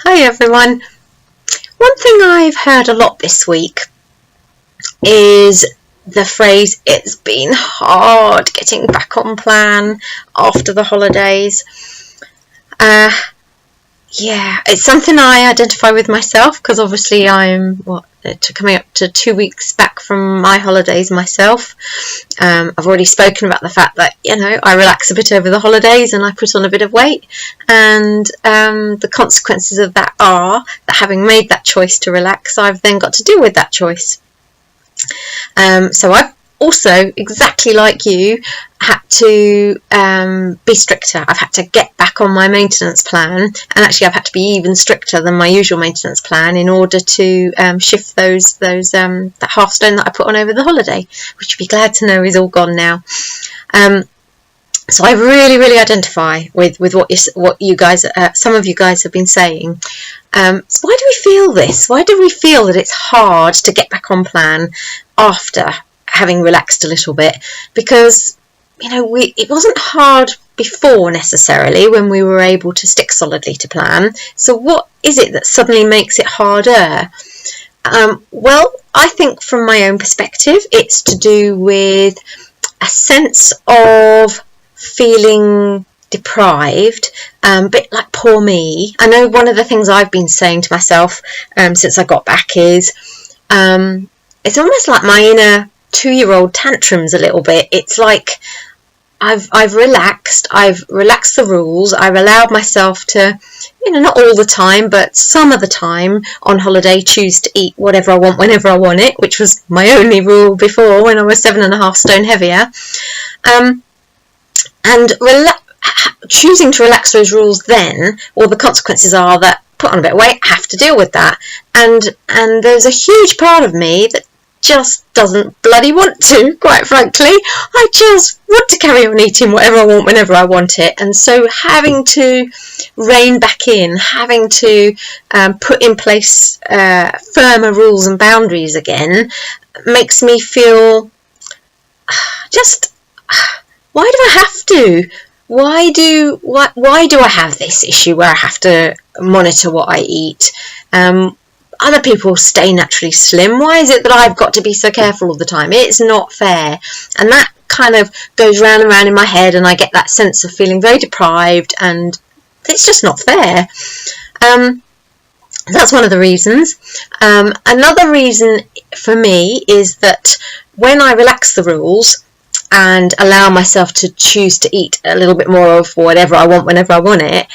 Hi everyone. One thing I've heard a lot this week is the phrase, it's been hard getting back on plan after the holidays. Yeah, it's something I identify with myself because obviously I'm coming up to 2 weeks back from my holidays myself. I've already spoken about the fact that I relax a bit over the holidays and I put on a bit of weight, and the consequences of that are that having made that choice to relax, I've then got to deal with that choice. So I've also, exactly like you, had to be stricter. I've had to get back on my maintenance plan, and actually I've had to be even stricter than my usual maintenance plan in order to shift that half stone that I put on over the holiday, which you'll be glad to know is all gone now. So I really identify with what you guys, some of you guys have been saying. So why do we feel this? Why do we feel that it's hard to get back on plan after having relaxed a little bit? Because it wasn't hard before necessarily when we were able to stick solidly to plan. So what is it that suddenly makes it harder? Well, I think from my own perspective, it's to do with a sense of feeling deprived, a bit like poor me. I know one of the things I've been saying to myself since I got back is it's almost like my inner 2-year-old tantrums a little bit. It's like I've relaxed the rules. I've allowed myself to, not all the time, but some of the time on holiday, choose to eat whatever I want whenever I want it, which was my only rule before when I was 7.5 stone heavier. And choosing to relax those rules then, well, the consequences are that put on a bit of weight, have to deal with that. And there's a huge part of me that just doesn't bloody want to, quite frankly. I just want to carry on eating whatever I want whenever I want it. And so having to rein back in, having to put in place firmer rules and boundaries again, makes me feel just, why do I have to? Why do I have this issue where I have to monitor what I eat? Other people stay naturally slim. Why is it that I've got to be so careful all the time? It's not fair. And that kind of goes round and round in my head, and I get that sense of feeling very deprived, and it's just not fair. That's one of the reasons. Another reason for me is that when I relax the rules and allow myself to choose to eat a little bit more of whatever I want whenever I want it,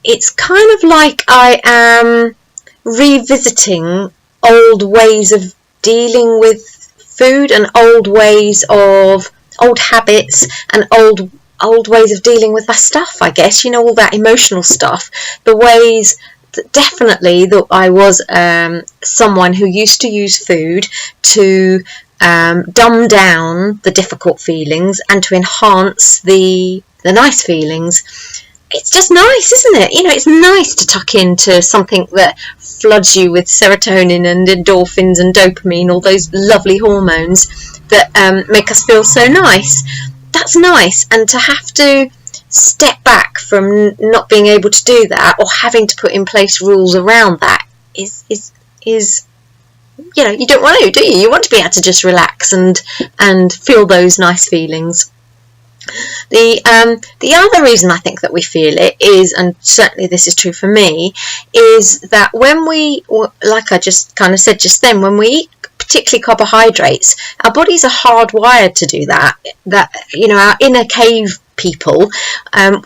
it's kind of like I am revisiting old ways of dealing with food and old habits and old ways of dealing with my stuff, I guess, all that emotional stuff, the ways that definitely that I was someone who used to use food to dumb down the difficult feelings and to enhance the nice feelings. It's just nice, isn't it? It's nice to tuck into something that floods you with serotonin and endorphins and dopamine, all those lovely hormones that make us feel so nice. That's nice. And to have to step back from not being able to do that, or having to put in place rules around that, is you don't want to, do you? You want to be able to just relax and feel those nice feelings. The other reason I think that we feel it is, and certainly this is true for me, is that when we, like I just kind of said just then, when we eat particularly carbohydrates, our bodies are hardwired to do that. Our inner cave people,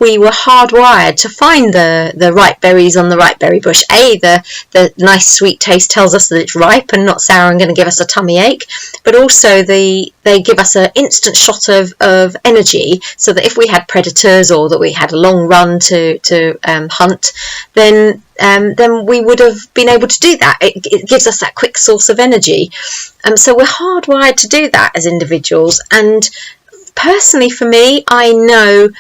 we were hardwired to find the ripe berries on the ripe berry bush. The nice sweet taste tells us that it's ripe and not sour and going to give us a tummy ache, but also they give us an instant shot of energy, so that if we had predators or that we had a long run to hunt, then we would have been able to do that. It gives us that quick source of energy. So we're hardwired to do that as individuals. And personally for me, I know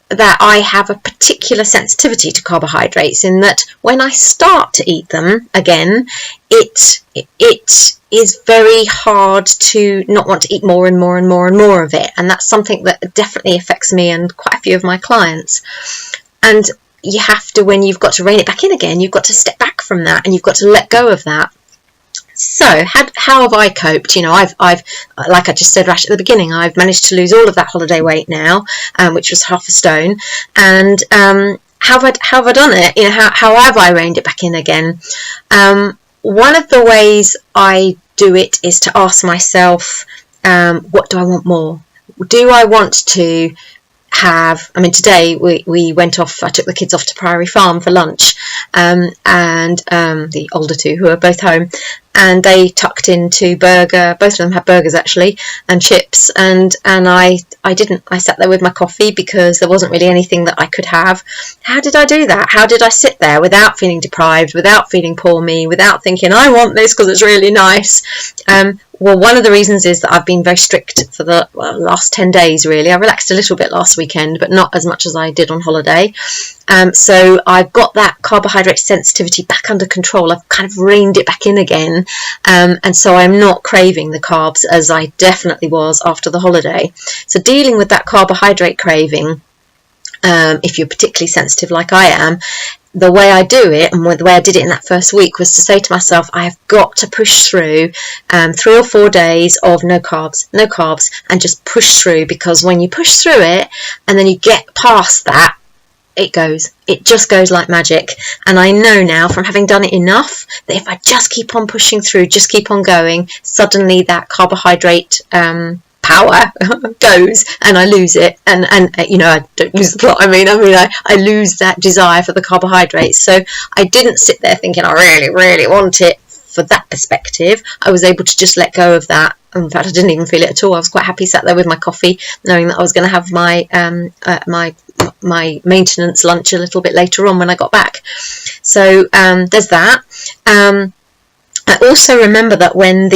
that I have a particular sensitivity to carbohydrates, in that when I start to eat them again, it is very hard to not want to eat more and more and more and more of it. And that's something that definitely affects me and quite a few of my clients. And you have to, when you've got to rein it back in again, you've got to step back from that, and you've got to let go of that. So how have I coped? You know, I've like I just said right at the beginning, I've managed to lose all of that holiday weight now, which was half a stone. And how have I done it? You know, how have I reined it back in again? One of the ways I do it is to ask myself, what do I want more? Do I want to have, I mean, today we went off, I took the kids off to Priory Farm for lunch, and the older two, who are both home, and they tucked into burger, both of them had burgers actually, and chips, and I sat there with my coffee because there wasn't really anything that I could have. How did I do that? How did I sit there without feeling deprived, without feeling poor me, without thinking I want this because it's really nice? Well, one of the reasons is that I've been very strict for the last 10 days, really. I relaxed a little bit last weekend, but not as much as I did on holiday. So I've got that carbohydrate sensitivity back under control. I've kind of reined it back in again. And so I'm not craving the carbs as I definitely was after the holiday. So dealing with that carbohydrate craving, if you're particularly sensitive like I am, the way I do it, and the way I did it in that first week, was to say to myself, I have got to push through 3 or 4 days of no carbs, and just push through, because when you push through it and then you get past that, it just goes like magic. And I know now, from having done it enough, that if I just keep on pushing through, just keep on going, suddenly that carbohydrate power goes, and I lose it, and you know, I don't lose the plot, I mean I lose that desire for the carbohydrates. So I didn't sit there thinking I really want it. For that perspective, I was able to just let go of that. In fact, I didn't even feel it at all. I was quite happy sat there with my coffee, knowing that I was going to have my my maintenance lunch a little bit later on when I got back. So there's that. I also remember that when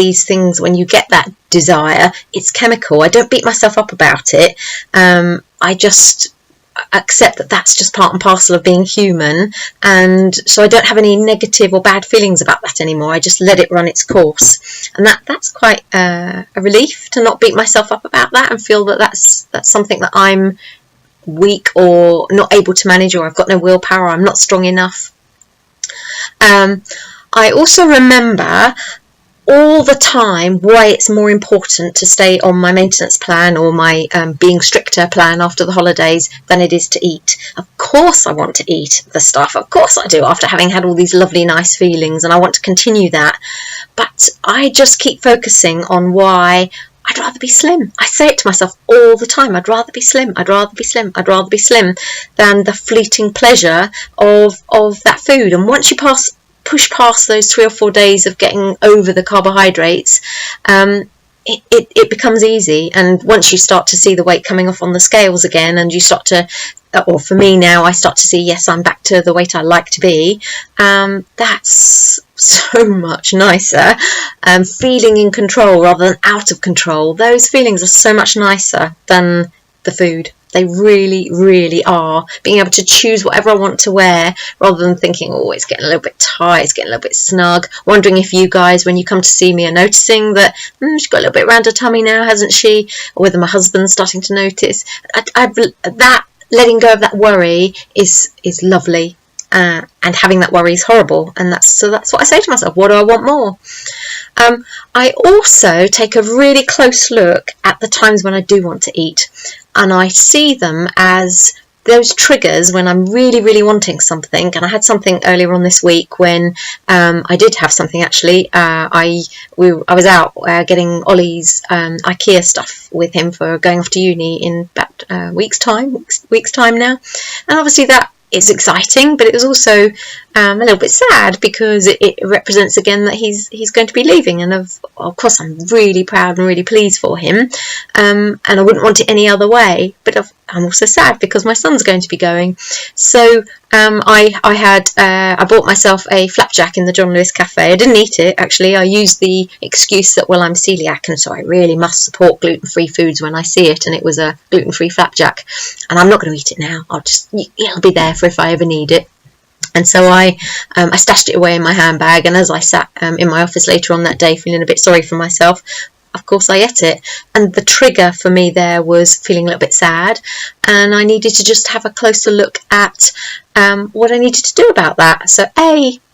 you get that desire, it's chemical. I don't beat myself up about it. I just accept that that's just part and parcel of being human, and so I don't have any negative or bad feelings about that anymore. I just let it run its course, and that's quite a relief to not beat myself up about that and feel that that's something that I'm weak or not able to manage, or I've got no willpower, I'm not strong enough. I also remember all the time why it's more important to stay on my maintenance plan, or my being stricter plan after the holidays, than it is to eat. Of course I want to eat the stuff, of course I do, after having had all these lovely nice feelings, and I want to continue that, but I just keep focusing on why I'd rather be slim. I say it to myself all the time, I'd rather be slim, I'd rather be slim, I'd rather be slim, than the fleeting pleasure of that food. And once you push past those 3 or 4 days of getting over the carbohydrates, it becomes easy. And once you start to see the weight coming off on the scales again, and you start to, or for me now, I start to see, yes, I'm back to the weight I like to be, that's so much nicer. Feeling in control rather than out of control, those feelings are so much nicer than the food. They really, really are. Being able to choose whatever I want to wear, rather than thinking, oh, it's getting a little bit tight, it's getting a little bit snug. Wondering if you guys, when you come to see me, are noticing that she's got a little bit round her tummy now, hasn't she? Or whether my husband's starting to notice. That letting go of that worry is lovely. And having that worry is horrible. And that's what I say to myself. What do I want more? I also take a really close look at the times when I do want to eat, and I see them as those triggers when I'm really, really wanting something. And I had something earlier on this week when I did have something actually. I was out getting Ollie's IKEA stuff with him for going off to uni in about a week's time now, and obviously that is exciting, but it was also a little bit sad, because it represents again that he's going to be leaving, and of course I'm really proud and really pleased for him, and I wouldn't want it any other way, but I'm also sad because my son's going to be going. So I bought myself a flapjack in the John Lewis Cafe. I didn't eat it actually. I used the excuse that, well, I'm celiac, and so I really must support gluten-free foods when I see it, and it was a gluten-free flapjack, and I'm not going to eat it now. It'll be there for if I ever need it. And so I stashed it away in my handbag, and as I sat in my office later on that day feeling a bit sorry for myself, of course I ate it. And the trigger for me there was feeling a little bit sad, and I needed to just have a closer look at what I needed to do about that. So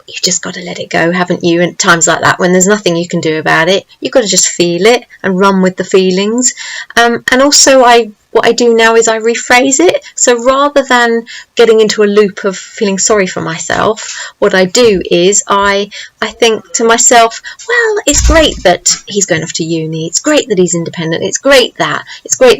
you've just got to let it go, haven't you? And times like that, when there's nothing you can do about it, you've got to just feel it and run with the feelings. And also what I do now is I rephrase it. So rather than getting into a loop of feeling sorry for myself, what I do is I think to myself, well, it's great that he's going off to uni. It's great that he's independent. It's great that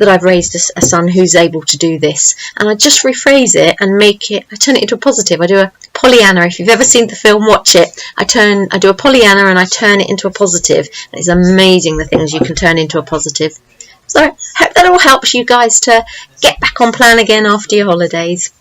I've raised a son who's able to do this. And I just rephrase it and I turn it into a positive. I do a Pollyanna. If you've ever seen the film, watch it. I do a Pollyanna and I turn it into a positive. And it's amazing the things you can turn into a positive. So I hope that all helps you guys to get back on plan again after your holidays.